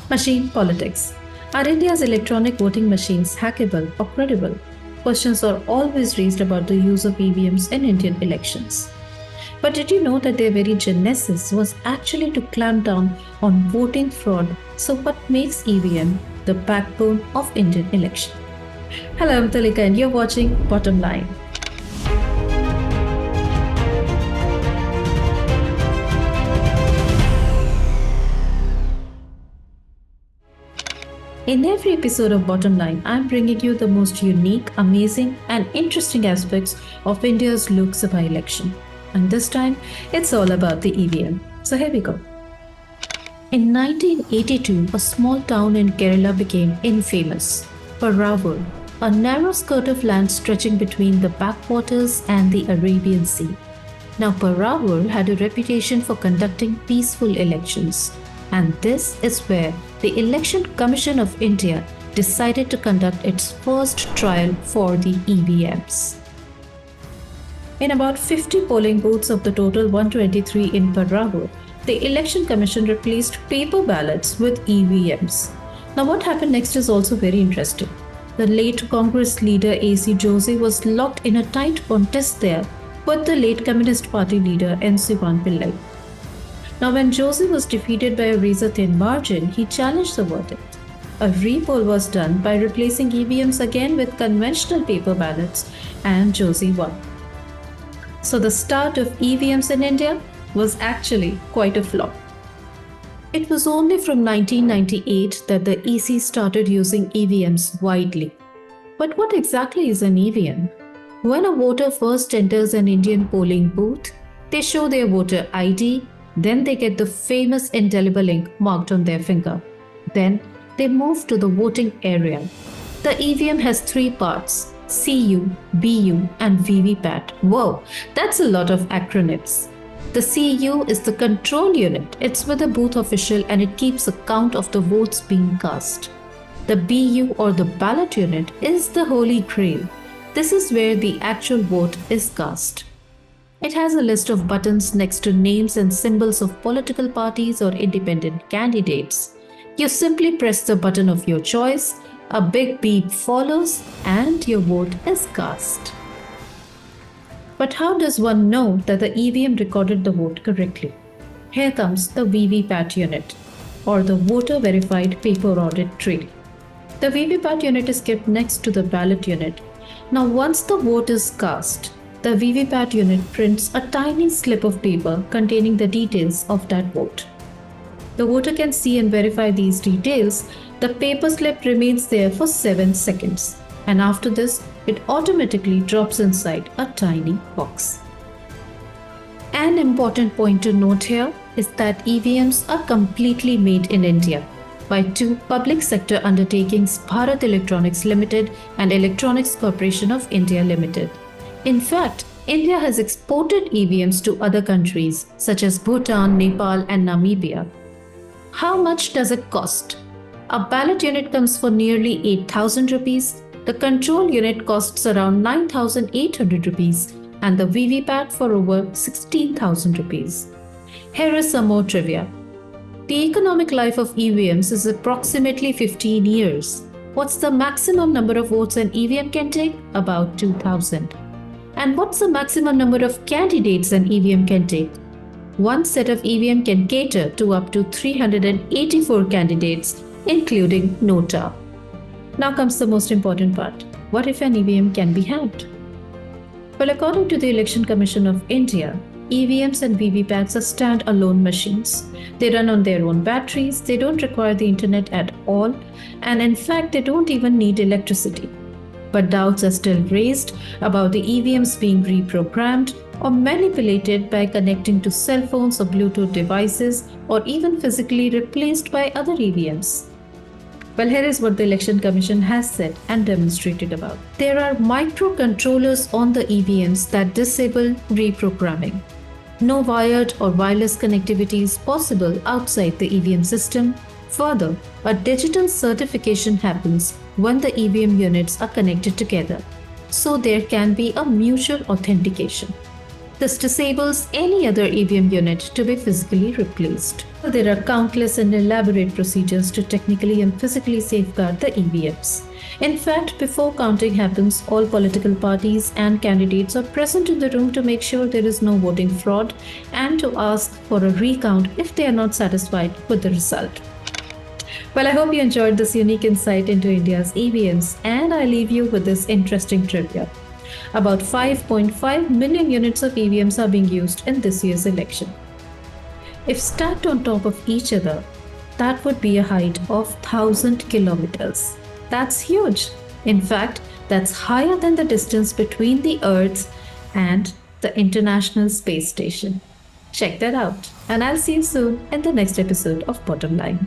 Machine politics. Are India's electronic voting machines hackable or credible? Questions are always raised about the use of EVMs in Indian elections. But did you know that their very genesis was actually to clamp down on voting fraud? So, what makes EVM the backbone of Indian election? Hello, I'm Tulika, and you're watching Bottom Line. In every episode of Bottom Line, I'm bringing you the most unique, amazing, and interesting aspects of India's Lok Sabha election. And this time, it's all about the EVM. So here we go. In 1982, a small town in Kerala became infamous. Paravur, a narrow skirt of land stretching between the backwaters and the Arabian Sea. Now, Paravur had a reputation for conducting peaceful elections. And this is where the Election Commission of India decided to conduct its first trial for the EVMs. In about 50 polling booths of the total 123 in Paravur, the Election Commission replaced paper ballots with EVMs. Now, what happened next is also very interesting. The late Congress leader A.C. Jose was locked in a tight contest there with the late Communist Party leader N.C. Pillai. Now, when Jose was defeated by a razor-thin margin, he challenged the verdict. A repoll was done by replacing EVMs again with conventional paper ballots, and Jose won. So the start of EVMs in India was actually quite a flop. It was only from 1998 that the EC started using EVMs widely. But what exactly is an EVM? When a voter first enters an Indian polling booth, they show their voter ID. Then they get the famous indelible ink marked on their finger. Then they move to the voting area. The EVM has three parts: CU, BU, and VVPAT. Whoa, that's a lot of acronyms. The CU is the control unit. It's with a booth official and it keeps a count of the votes being cast. The BU or the ballot unit is the holy grail. This is where the actual vote is cast. It has a list of buttons next to names and symbols of political parties or independent candidates. You simply press the button of your choice, a big beep follows, and your vote is cast. But how does one know that the EVM recorded the vote correctly? Here comes the VVPAT unit, or the Voter Verified Paper Audit Trail. The VVPAT unit is kept next to the ballot unit. Now, once the vote is cast, the VVPAT unit prints a tiny slip of paper containing the details of that vote. The voter can see and verify these details. The paper slip remains there for 7 seconds, and after this, it automatically drops inside a tiny box. An important point to note here is that EVMs are completely made in India by two public sector undertakings, Bharat Electronics Limited and Electronics Corporation of India Limited. In fact, India has exported EVMs to other countries such as Bhutan, Nepal, and Namibia. How much does it cost? A ballot unit comes for nearly 8,000 rupees, the control unit costs around 9,800 rupees, and the VVPAT for over 16,000 rupees. Here is some more trivia. The economic life of EVMs is approximately 15 years. What's the maximum number of votes an EVM can take? About 2,000. And what's the maximum number of candidates an EVM can take? One set of EVM can cater to up to 384 candidates, including nota. Now comes the most important part. What if an EVM can be hacked? Well, according to the Election Commission of India, EVMs and VVPATs are stand-alone machines. They run on their own batteries, they don't require the internet at all, and in fact, they don't even need electricity. But doubts are still raised about the EVMs being reprogrammed or manipulated by connecting to cell phones or Bluetooth devices, or even physically replaced by other EVMs. Well, here is what the Election Commission has said and demonstrated about. There are microcontrollers on the EVMs that disable reprogramming. No wired or wireless connectivity is possible outside the EVM system. Further, a digital certification happens when the EVM units are connected together, so there can be a mutual authentication. This disables any other EVM unit to be physically replaced. There are countless and elaborate procedures to technically and physically safeguard the EVMs. In fact, before counting happens, all political parties and candidates are present in the room to make sure there is no voting fraud and to ask for a recount if they are not satisfied with the result. Well, I hope you enjoyed this unique insight into India's EVMs, and I leave you with this interesting trivia. About 5.5 million units of EVMs are being used in this year's election. If stacked on top of each other, that would be a height of 1,000 kilometers. That's huge. In fact, that's higher than the distance between the Earth and the International Space Station. Check that out, and I'll see you soon in the next episode of Bottom Line.